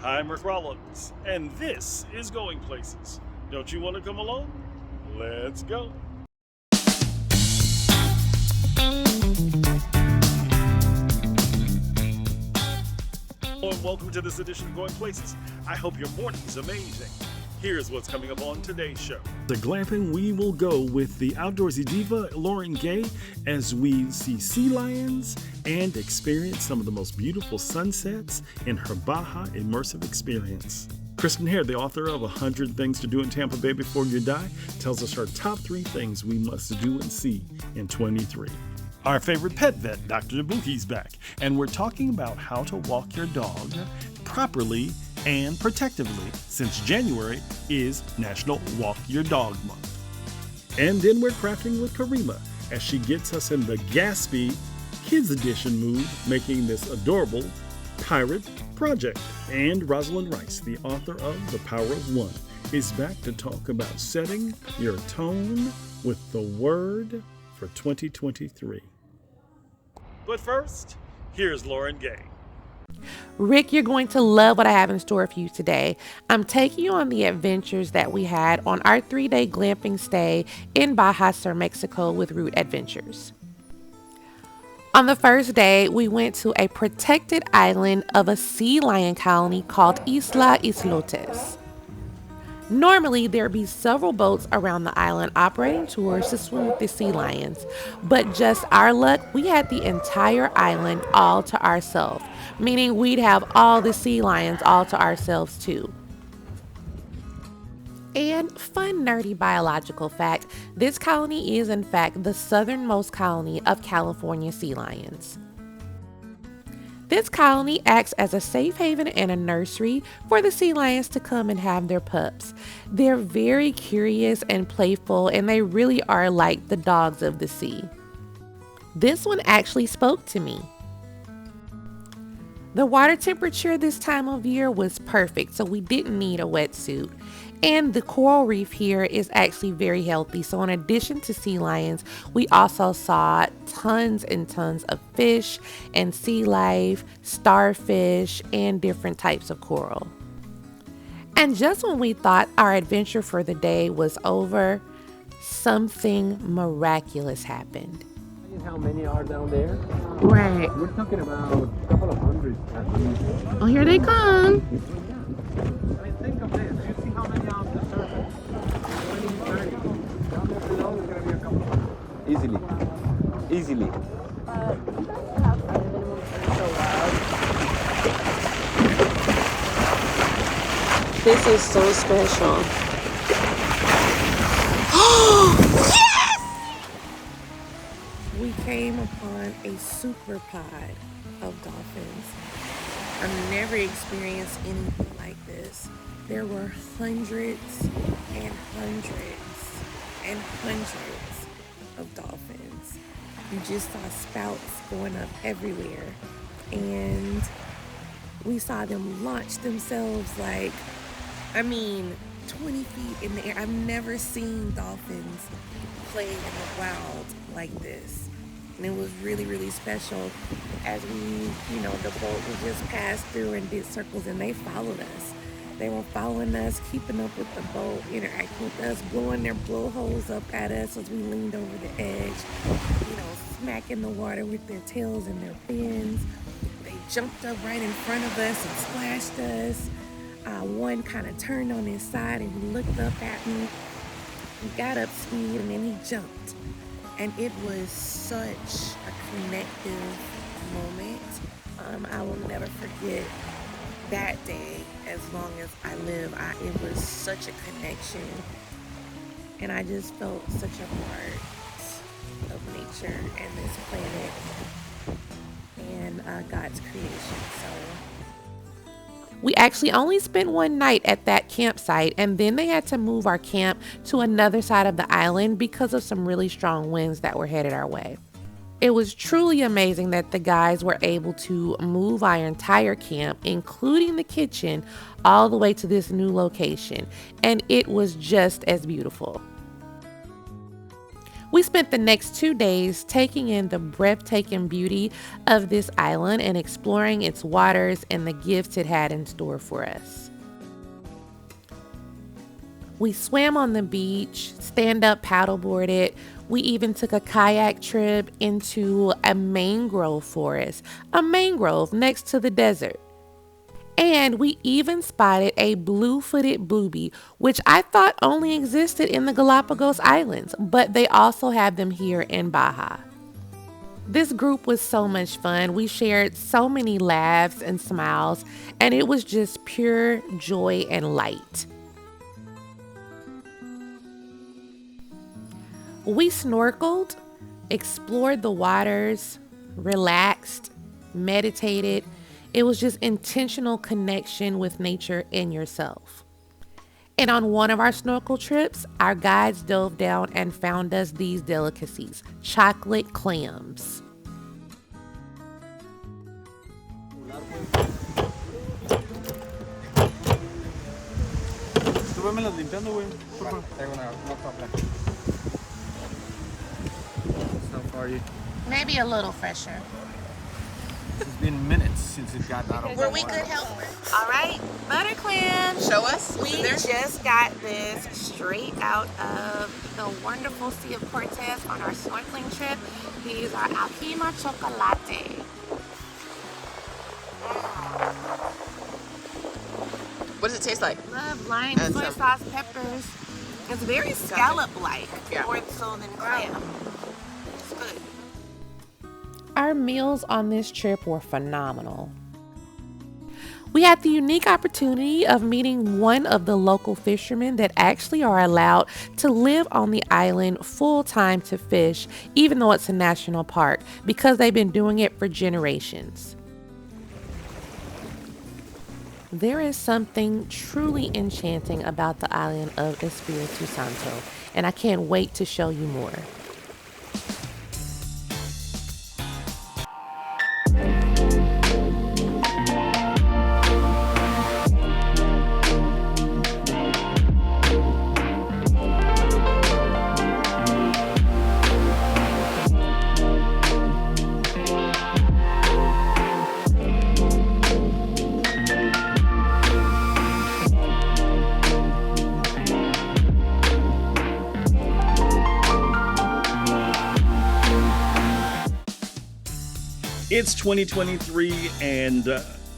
I'm Ricc Rollins, and this is Going Places. Don't you want to come along? Let's go. Hello and welcome to this edition of Going Places. I hope your morning is amazing. Here's what's coming up on today's show. The glamping, we will go with the outdoorsy diva Lauren Gay as we see sea lions and experience some of the most beautiful sunsets in her Baja immersive experience. Kristen Hare, the author of 100 Things to Do in Tampa Bay Before You Die, tells us her top 3 things we must do and see in 23. Our favorite pet vet, Dr. Nabuki's back, and we're talking about how to walk your dog properly and protectively, since January is National Walk Your Dog Month. And then we're crafting with Karima as she gets us in the Gatsby Kids Edition mood, making this adorable pirate project. And Rosalind Rice, the author of The Power of One, is back to talk about setting your tone with the word for 2023. But first, here's Lauren Gay. Rick, you're going to love what I have in store for you today. I'm taking you on the adventures that we had on our 3-day glamping stay in Baja Sur, Mexico with Root Adventures. On the first day, we went to a protected island of a sea lion colony called Isla Islotes. Normally, there'd be several boats around the island operating tours to swim with the sea lions, but just our luck, we had the entire island all to ourselves, meaning we'd have all the sea lions all to ourselves too. And fun nerdy biological fact, this colony is in fact the southernmost colony of California sea lions. This colony acts as a safe haven and a nursery for the sea lions to come and have their pups. They're very curious and playful, and they really are like the dogs of the sea. This one actually spoke to me. The water temperature this time of year was perfect, so we didn't need a wetsuit. And the coral reef here is actually very healthy. So in addition to sea lions, we also saw tons and tons of fish and sea life, starfish, and different types of coral. And just when we thought our adventure for the day was over, something miraculous happened. How many are down there? Right. We're talking about a couple of hundred at least. Oh, here they come. I mean, think of this. You see how many are on the surface? 20, 30. Down there below is going to be a couple hundred. Easily. This is so special. We came upon a super pod of dolphins. I've never experienced anything like this. There were hundreds and hundreds and hundreds of dolphins. You just saw spouts going up everywhere. And we saw them launch themselves 20 feet in the air. I've never seen dolphins play in the wild like this. And it was really, really special as the boat would just pass through and did circles, and they followed us. They were following us, keeping up with the boat, interacting with us, blowing their blowholes up at us as we leaned over the edge, smacking the water with their tails and their fins. They jumped up right in front of us and splashed us. One kind of turned on his side and he looked up at me. He got up speed and then he jumped. And it was such a connective moment. I will never forget that day as long as I live. It was such a connection. And I just felt such a part of nature and this planet and God's creation. We actually only spent one night at that campsite, and then they had to move our camp to another side of the island because of some really strong winds that were headed our way. It was truly amazing that the guys were able to move our entire camp, including the kitchen, all the way to this new location, and it was just as beautiful. We spent the next 2 days taking in the breathtaking beauty of this island and exploring its waters and the gifts it had in store for us. We swam on the beach, stand-up paddleboarded. We even took a kayak trip into a mangrove forest, a mangrove next to the desert. And we even spotted a blue-footed booby, which I thought only existed in the Galapagos Islands, but they also have them here in Baja. This group was so much fun. We shared so many laughs and smiles, and it was just pure joy and light. We snorkeled, explored the waters, relaxed, meditated. It was just intentional connection with nature and yourself. And on one of our snorkel trips, our guides dove down and found us these delicacies, chocolate clams. Súbemelas limpiando, güey. Por favor. How far are you? Maybe a little fresher. It's been minutes since it got out of the Were we water. good help? All right, butter clams. Show us. We just got this straight out of the wonderful Sea of Cortez on our snorkeling trip. These are Alpima Chocolate. What does it taste like? Love lime, And soy some- sauce, peppers. It's very scallop-like, Yeah. more so than clam. It's good. Our meals on this trip were phenomenal. We had the unique opportunity of meeting one of the local fishermen that actually are allowed to live on the island full time to fish, even though it's a national park, because they've been doing it for generations. There is something truly enchanting about the island of Espiritu Santo, and I can't wait to show you more. It's 2023 and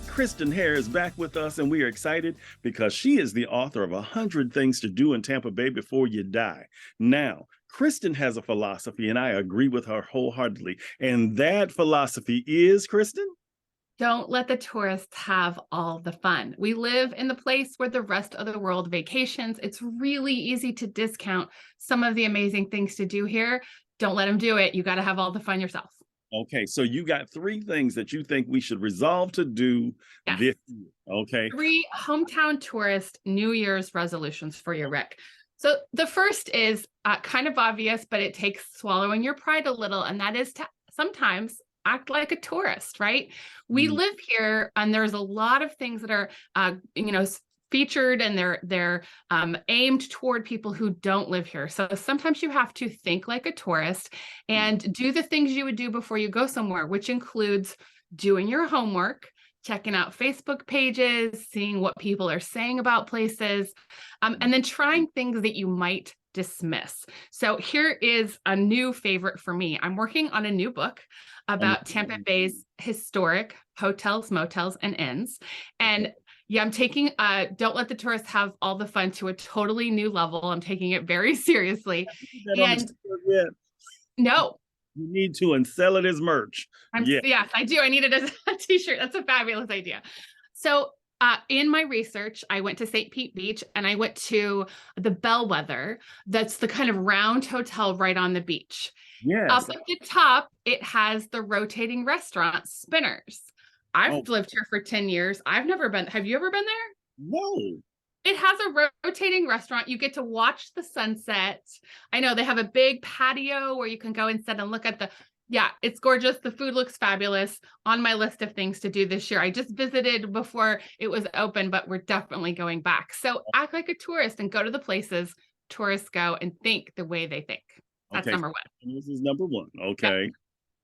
Kristen Hare is back with us, and we are excited because she is the author of 100 Things to Do in Tampa Bay Before You Die. Now, Kristen has a philosophy, and I agree with her wholeheartedly. And that philosophy is, Kristen? Don't let the tourists have all the fun. We live in the place where the rest of the world vacations. It's really easy to discount some of the amazing things to do here. Don't let them do it. You got to have all the fun yourself. Okay, so you got 3 things that you think we should resolve to do Yes. this year. Okay. 3 hometown tourist New Year's resolutions for you, Rick. So the first is kind of obvious, but it takes swallowing your pride a little, and that is to sometimes act like a tourist, right? We live here, and there's a lot of things that are, featured, and they're aimed toward people who don't live here. So sometimes you have to think like a tourist and do the things you would do before you go somewhere, which includes doing your homework, checking out Facebook pages, seeing what people are saying about places, and then trying things that you might dismiss. So here is a new favorite for me. I'm working on a new book about Tampa Bay's historic hotels, motels, and inns. And yeah, I'm taking Don't Let the Tourists Have All the Fun to a totally new level. I'm taking it very seriously. And no, you need to and sell it as merch. Yes, I do. I need it as a t-shirt. That's a fabulous idea. So in my research, I went to St. Pete Beach, and I went to the Bellwether. That's the kind of round hotel right on the beach. Yes. Up at the top, it has the rotating restaurant Spinners. I've lived here for 10 years. I've never been. Have you ever been there? No. It has a rotating restaurant. You get to watch the sunset. I know they have a big patio where you can go and sit and look at it's gorgeous. The food looks fabulous. On my list of things to do this year. I just visited before it was open, but we're definitely going back. So act like a tourist and go to the places tourists go and think the way they think. That's Okay. number one. And this is number one. Yep. Okay.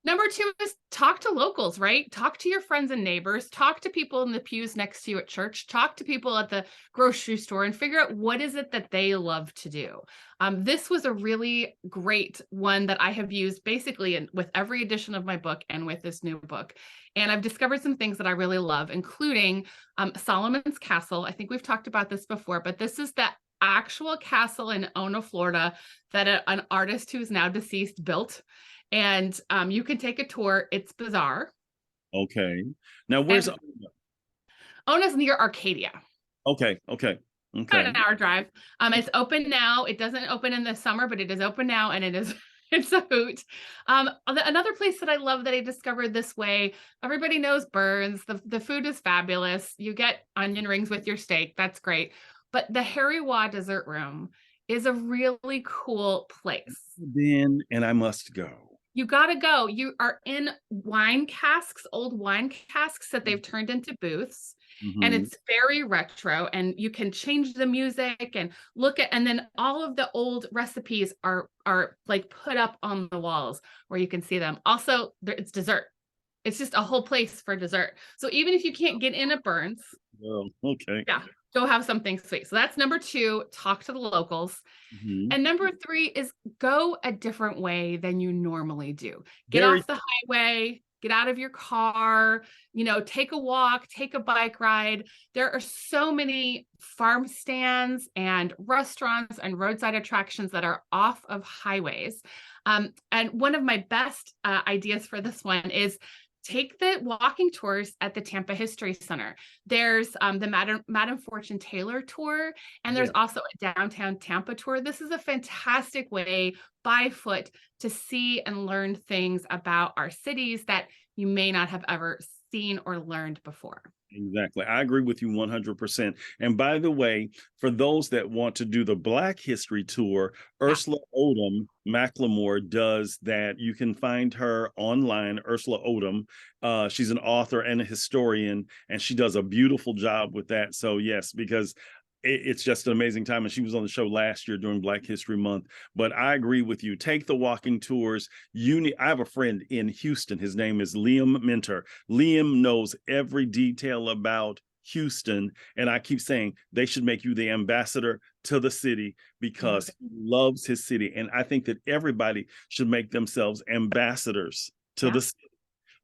Number two is talk to locals, right? Talk to your friends and neighbors, talk to people in the pews next to you at church, talk to people at the grocery store and figure out what is it that they love to do. This was a really great one that I have used basically with every edition of my book and with this new book. And I've discovered some things that I really love, including Solomon's Castle. I think we've talked about this before, but this is the actual castle in Ona, Florida, that an artist who's now deceased built. And you can take a tour. It's bizarre. Okay. Now, where's And Ona's near Arcadia. Okay. About Okay. an hour drive. It's open now. It doesn't open in the summer, but it is open now, and it's a hoot. Another place that I love that I discovered this way. Everybody knows Burns. The food is fabulous. You get onion rings with your steak. That's great. But the Harry Waugh Dessert Room is a really cool place. Then, and I must go. You got to go. You are in wine casks, old wine casks that they've turned into booths. And Mhm. it's very retro, and you can change the music and look at, and then all of the old recipes are like put up on the walls where you can see them. Also, it's dessert. It's just a whole place for dessert. So even if you can't get in at Burns, Oh, okay. yeah, go have something sweet. So that's number two, talk to the locals. Mhm. And number three is go a different way than you normally do. Get Very off the highway, get out of your car, take a walk, take a bike ride. There are so many farm stands and restaurants and roadside attractions that are off of highways. And one of my best ideas for this one is take the walking tours at the Tampa History Center. There's the Madam Fortune Taylor tour, and there's also a downtown Tampa tour. This is a fantastic way by foot to see and learn things about our cities that you may not have ever seen or learned before. Exactly. I agree with you 100%. And by the way, for those that want to do the Black History Tour, Ursula Odom McLemore does that. You can find her online, Ursula Odom. She's an author and a historian, and she does a beautiful job with that. So yes, because it's just an amazing time. And she was on the show last year during Black History Month. But I agree with you. Take the walking tours. I have a friend in Houston. His name is Liam Minter. Liam knows every detail about Houston. And I keep saying they should make you the ambassador to the city because he loves his city. And I think that everybody should make themselves ambassadors to the city.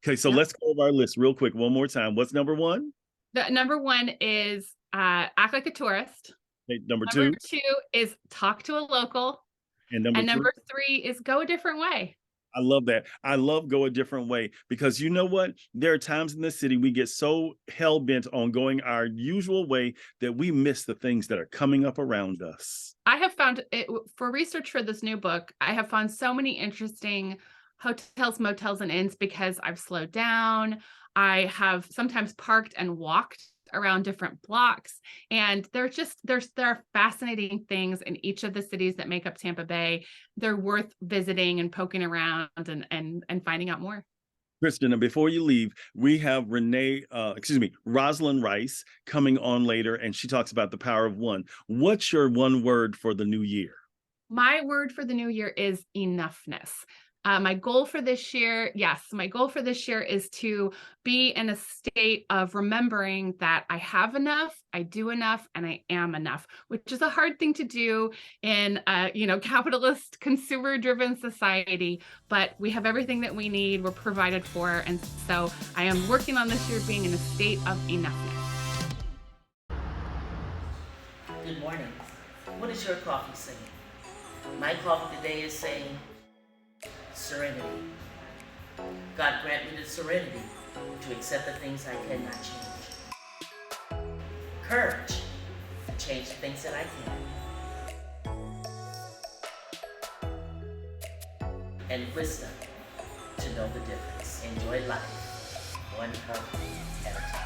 Okay, so let's go over our list real quick one more time. What's number one? The number one is act like a tourist. Okay, number two is talk to a local. And number three is go a different way. I love that. I love go a different way because you know what? There are times in the city we get so hell-bent on going our usual way that we miss the things that are coming up around us. I have found it for research for this new book. I have found so many interesting hotels, motels, and inns because I've slowed down. I have sometimes parked and walked around different blocks, and there are fascinating things in each of the cities that make up Tampa Bay. They're worth visiting and poking around and finding out more. Kristen, and before you leave, we have Rosalind Rice coming on later, and she talks about the power of one. What's your one word for the new year? My word for the new year is enoughness. My goal for this year is to be in a state of remembering that I have enough, I do enough, and I am enough, which is a hard thing to do in a capitalist, consumer-driven society. But we have everything that we need. We're provided for, and so I am working on this year being in a state of enoughness. Good morning. What is your coffee saying? My coffee today is saying serenity. God grant me the serenity to accept the things I cannot change. Courage to change the things that I can. And wisdom to know the difference. Enjoy life one cup at a time.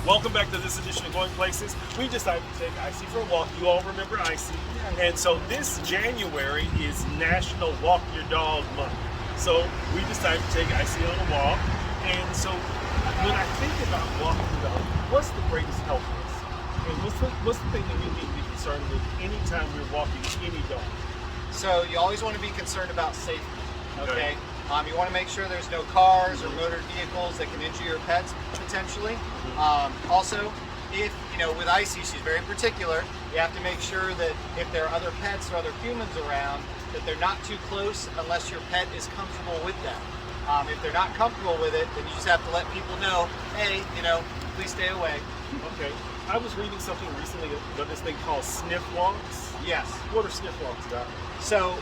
Welcome back to this edition of Going Places. We decided to take Icy for a walk. You all remember Icy. And so this January is National Walk Your Dog Month. So we decided to take Icy on a walk. And so when I think about walking the dog, what's the greatest health risk? And what's the thing that we need to be concerned with anytime we're walking any dog? So you always want to be concerned about safety, okay? You want to make sure there's no cars or motor vehicles that can injure your pets potentially. Also, if, with Icy, she's very particular, you have to make sure that if there are other pets or other humans around, that they're not too close unless your pet is comfortable with them. If they're not comfortable with it, then you just have to let people know, hey, please stay away. Okay. I was reading something recently about this thing called sniff walks. Yes. What are sniff walks, Doc? So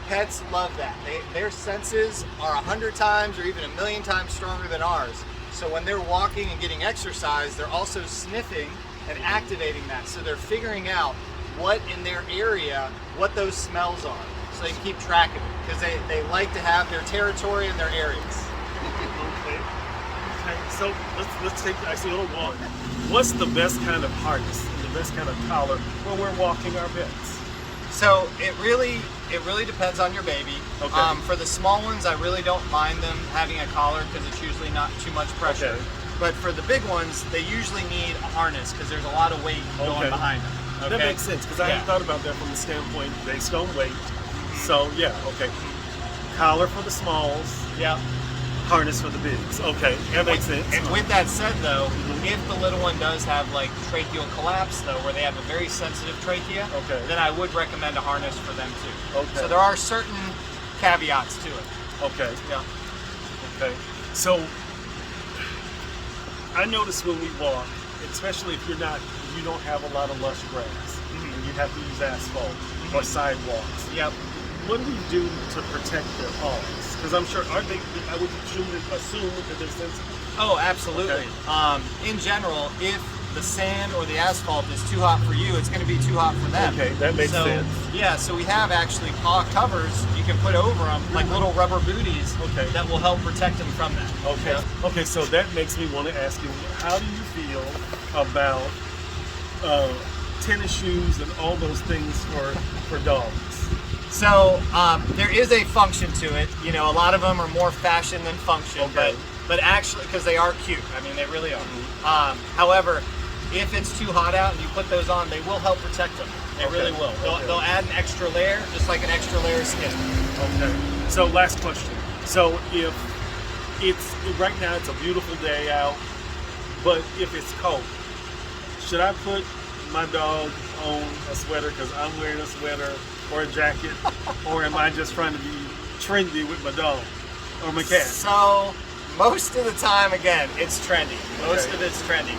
pets love that. Their senses are 100 times or even 1,000,000 times stronger than ours. So when they're walking and getting exercise, they're also sniffing and activating that. So they're figuring out what in their area, what those smells are. So they can keep track of it because they like to have their territory and their areas. Okay. So let's take Icy little one. What's the best kind of harness and the best kind of collar when we're walking our pets? So it really depends on your baby. Okay. For the small ones, I really don't mind them having a collar because it's usually not too much pressure. Okay. But for the big ones, they usually need a harness because there's a lot of weight going behind them. Okay? That makes sense because I hadn't thought about that from the standpoint based on weight. So yeah, okay. Collar for the smalls. Yeah. Harness for the bigs. Okay, that makes sense. And with that said, though, if the little one does have like tracheal collapse, though, where they have a very sensitive trachea, then I would recommend a harness for them too. Okay. So there are certain caveats to it. Okay. Yeah. Okay. So I notice when we walk, especially if you don't have a lot of lush grass, and you have to use asphalt or sidewalks. Yep. What do you do to protect their paws? Because I'm sure, aren't they? I would assume that they're sensitive. Oh, absolutely. Okay. In general, if the sand or the asphalt is too hot for you, it's going to be too hot for them. Okay, that makes sense. Yeah, so we have actually paw covers you can put over them, like little rubber booties, that will help protect them from that. Okay. Yeah. Okay, so that makes me want to ask you, how do you feel about tennis shoes and all those things for dogs? So there is a function to it. A lot of them are more fashion than function, but actually, because they are cute. I mean, they really are. However, if it's too hot out and you put those on, they will help protect them. They really will. They'll add an extra layer, just like an extra layer of skin. Okay. So last question. So if right now it's a beautiful day out, but if it's cold, should I put my dog on a sweater because I'm wearing a sweater or a jacket, or am I just trying to be trendy with my dog or my cat? So most of the time, again, it's trendy. Most of it's trendy.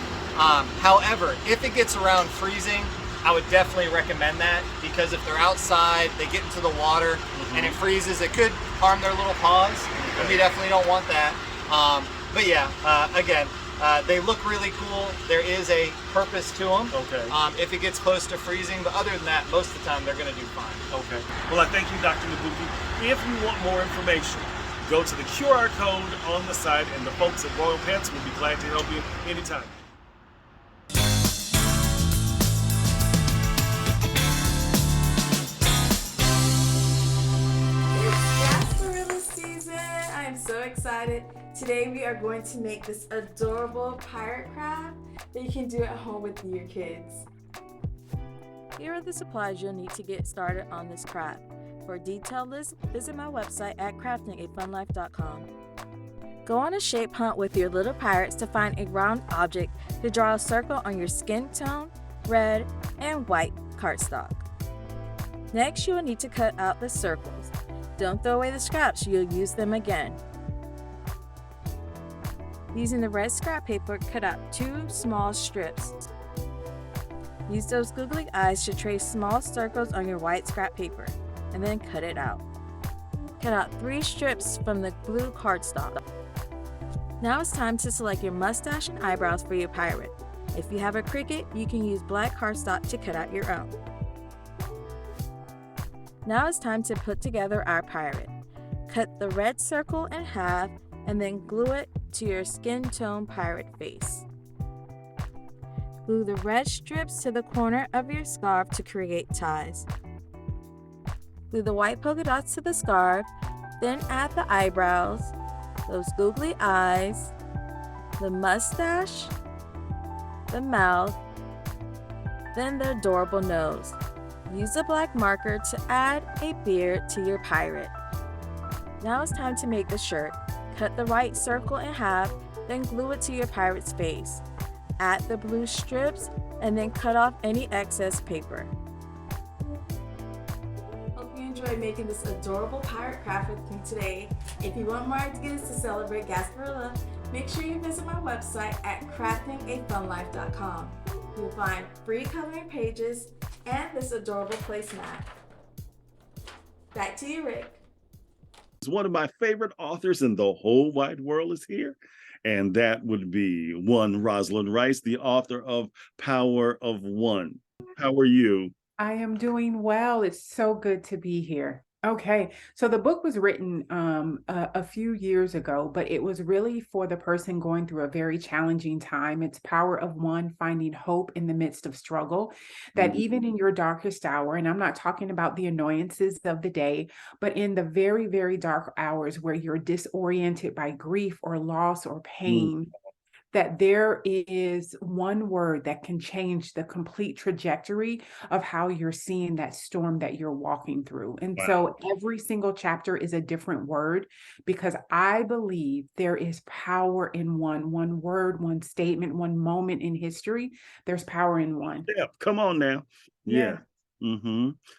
However, if it gets around freezing, I would definitely recommend that because if they're outside, they get into the water and it freezes, it could harm their little paws, and we definitely don't want that. But yeah, again, they look really cool. There is a purpose to them. Okay. If it gets close to freezing, but other than that, most of the time they're going to do fine. Okay. Well, I thank you, Dr. Nabuki. If you want more information, go to the QR code on the side, and the folks at Royal Pets will be glad to help you anytime. Sarsaparilla season. I am so excited. Today we are going to make this adorable pirate crab that you can do at home with your kids. Here are the supplies you'll need to get started on this craft. For a detailed list, visit my website at craftingafunlife.com. Go on a shape hunt with your little pirates to find a round object to draw a circle on your skin tone, red, and white cardstock. Next, you will need to cut out the circles. Don't throw away the scraps, you'll use them again. Using the red scrap paper, cut out 2 small strips. Use those googly eyes to trace small circles on your white scrap paper, and then cut it out. Cut out 3 strips from the blue cardstock. Now it's time to select your mustache and eyebrows for your pirate. If you have a cricket, you can use black cardstock to cut out your own. Now it's time to put together our pirate. Cut the red circle in half and then glue it to your skin tone pirate face. Glue the red strips to the corner of your scarf to create ties. Glue the white polka dots to the scarf, then add the eyebrows, those googly eyes, the mustache, the mouth, then the adorable nose. Use a black marker to add a beard to your pirate. Now it's time to make the shirt. Cut the white circle in half, then glue it to your pirate's face. Add the blue strips and then cut off any excess paper. Hope you enjoyed making this adorable pirate craft with me today. If you want more ideas to celebrate Gasparilla, make sure you visit my website at craftingafunlife.com. You'll find free coloring pages and this adorable placemat. Back to you, Rick. One of my favorite authors in the whole wide world is here. And that would be one Rosalind Rice, the author of Power of One. How are you? I am doing well. It's so good to be here. Okay, so the book was written a few years ago, but it was really for the person going through a very challenging time. It's Power of One, finding hope in the midst of struggle, that even in your darkest hour, and I'm not talking about the annoyances of the day, but in the very, very dark hours where you're disoriented by grief or loss or pain, that there is one word that can change the complete trajectory of how you're seeing that storm that you're walking through. And so every single chapter is a different word, because I believe there is power in one word, one statement, one moment in history. There's power in one. Yeah, come on now. Yeah.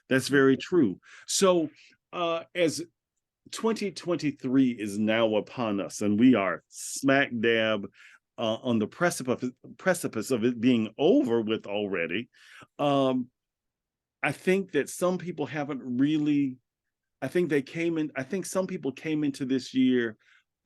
That's very true. So as 2023 is now upon us, and we are smack dab on the precipice of it being over with already. I think that some people haven't really, I think some people came into this year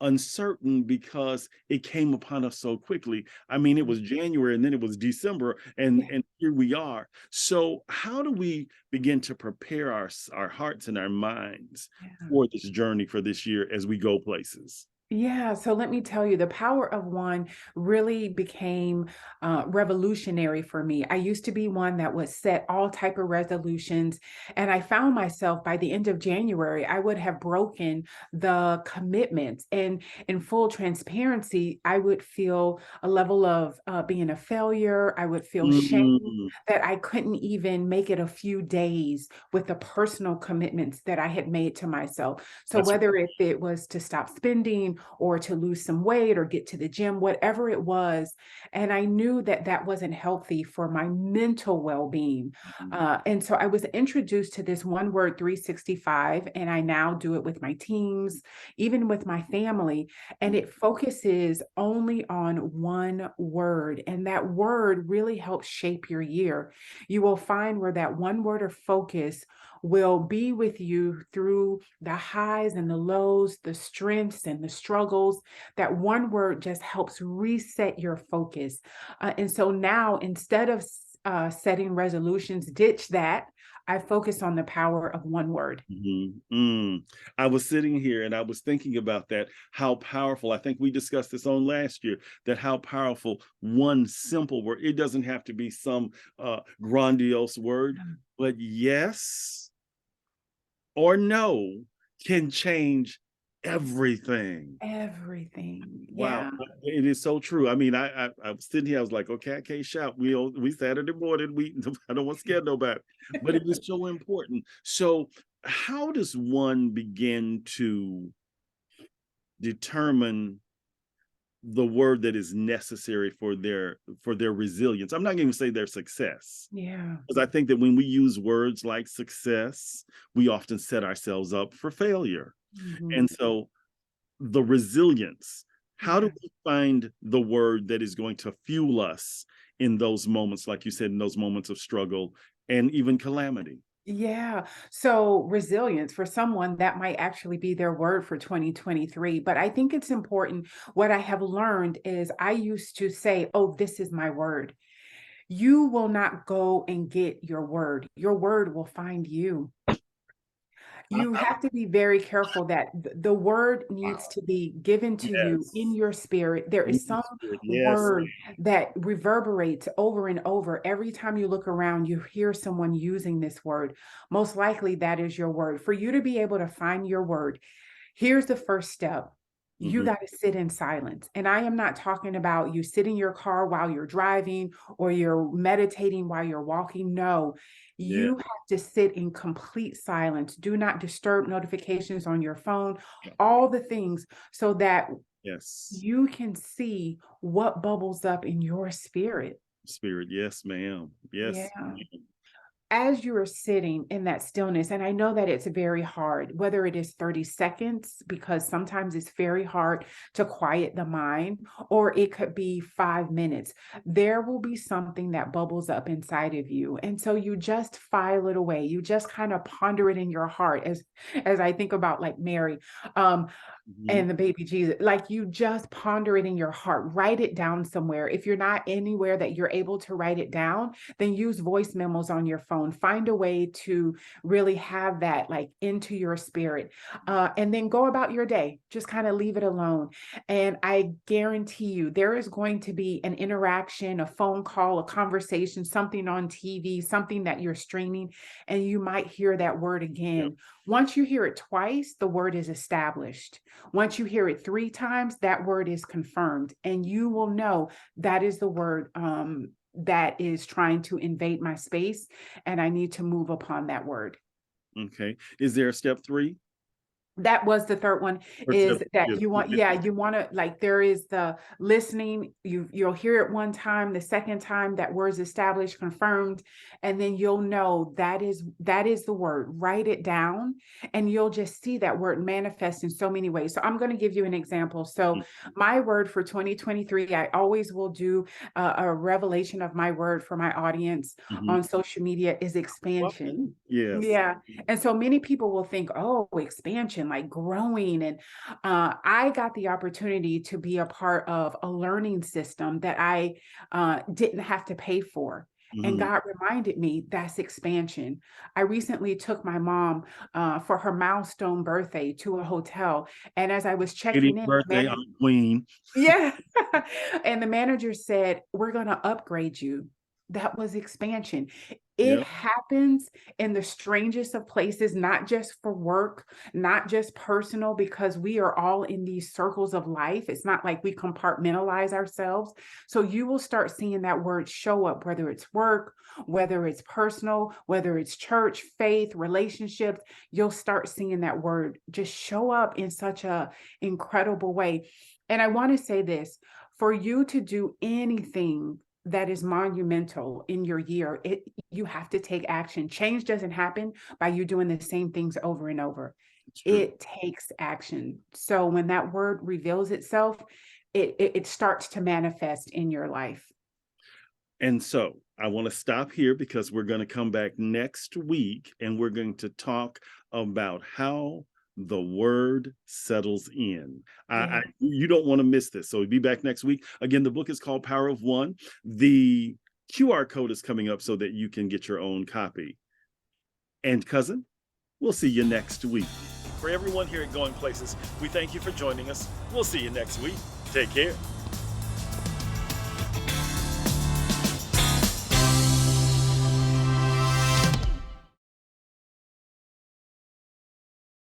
uncertain because it came upon us so quickly. I mean, it was January and then it was December, and here we are. So how do we begin to prepare our hearts and our minds for this journey for this year as we go places? Yeah, so let me tell you, the Power of One really became revolutionary for me. I used to be one that would set all type of resolutions, and I found myself by the end of January, I would have broken the commitments. And in full transparency, I would feel a level of being a failure. I would feel shame that I couldn't even make it a few days with the personal commitments that I had made to myself. So whether if it was to stop spending, or to lose some weight or get to the gym, whatever it was. And I knew that that wasn't healthy for my mental well-being. And so I was introduced to this one word 365, and I now do it with my teams, even with my family. And it focuses only on one word. And that word really helps shape your year. You will find where that one word of focus will be with you through the highs and the lows, the strengths and the struggles. That one word just helps reset your focus. And so now, instead of setting resolutions, ditch that. I focus on the power of one word. I was sitting here and I was thinking about that, how powerful, I think we discussed this on last year, that how powerful one simple word, it doesn't have to be some grandiose word, but yes or no can change everything. Everything. Wow. It is so true. I mean, I was sitting here, I was like, okay, I can't shout. We Saturday morning, I don't want to scare nobody, but it is so important. So how does one begin to determine the word that is necessary for their resilience? I'm not going to say their success. Yeah. Because I think that when we use words like success, we often set ourselves up for failure. And so the resilience, how do we find the word that is going to fuel us in those moments, like you said, in those moments of struggle and even calamity? Yeah. So resilience, for someone, that might actually be their word for 2023. But I think it's important. What I have learned is I used to say, oh, this is my word. You will not go and get your word. Your word will find you. You have to be very careful that the word needs to be given to you in your spirit. There is some word that reverberates over and over. Every time you look around, you hear someone using this word. Most likely that is your word. For you to be able to find your word, here's the first step. You got to sit in silence. And I am not talking about you sit in your car while you're driving or you're meditating while you're walking. No, you have to sit in complete silence. Do not disturb notifications on your phone, all the things so that you can see what bubbles up in your spirit. Spirit. Yes, ma'am. Yes. Yeah. Ma'am. As you are sitting in that stillness, and I know that it's very hard, whether it is 30 seconds, because sometimes it's very hard to quiet the mind, or it could be 5 minutes, there will be something that bubbles up inside of you. And so you just file it away. You just kind of ponder it in your heart as I think about like Mary. And the baby Jesus, like you just ponder it in your heart, write it down somewhere. If you're not anywhere that you're able to write it down, then use voice memos on your phone. Find a way to really have that like into your spirit, and then go about your day. Just kind of leave it alone. And I guarantee you there is going to be an interaction, a phone call, a conversation, something on TV, something that you're streaming, and you might hear that word again. Once you hear it twice, the word is established. Once you hear it 3 times, that word is confirmed, and you will know that is the word that is trying to invade my space, and I need to move upon that word. Okay. Is there a step 3? That was the third one, is that you want to, like, there is the listening, you'll hear it one time, the second time that word's established, confirmed, and then you'll know that is the word. Write it down, and you'll just see that word manifest in so many ways. So I'm going to give you an example. So my word for 2023, I always will do a revelation of my word for my audience on social media, is expansion. Yes. Yeah. And so many people will think, oh, expansion, like growing. And I got the opportunity to be a part of a learning system that I didn't have to pay for. And God reminded me that's expansion. I recently took my mom for her milestone birthday to a hotel. And as I was checking in, birthday, Queen. Yeah. And the manager said, we're going to upgrade you. That was expansion. It happens in the strangest of places, not just for work, not just personal, because we are all in these circles of life. It's not like we compartmentalize ourselves. So you will start seeing that word show up, whether it's work, whether it's personal, whether it's church, faith, relationships. You'll start seeing that word just show up in such an incredible way. And I want to say this, for you to do anything that is monumental in your year, you have to take action. Change doesn't happen by you doing the same things over and over. It takes action. So when that word reveals itself, it starts to manifest in your life. And so I want to stop here because we're going to come back next week and we're going to talk about how the word settles in. You don't want to miss this. So we'll be back next week. Again, the book is called Power of One. The QR code is coming up so that you can get your own copy. And cousin, we'll see you next week. For everyone here at Going Places, we thank you for joining us. We'll see you next week. Take care.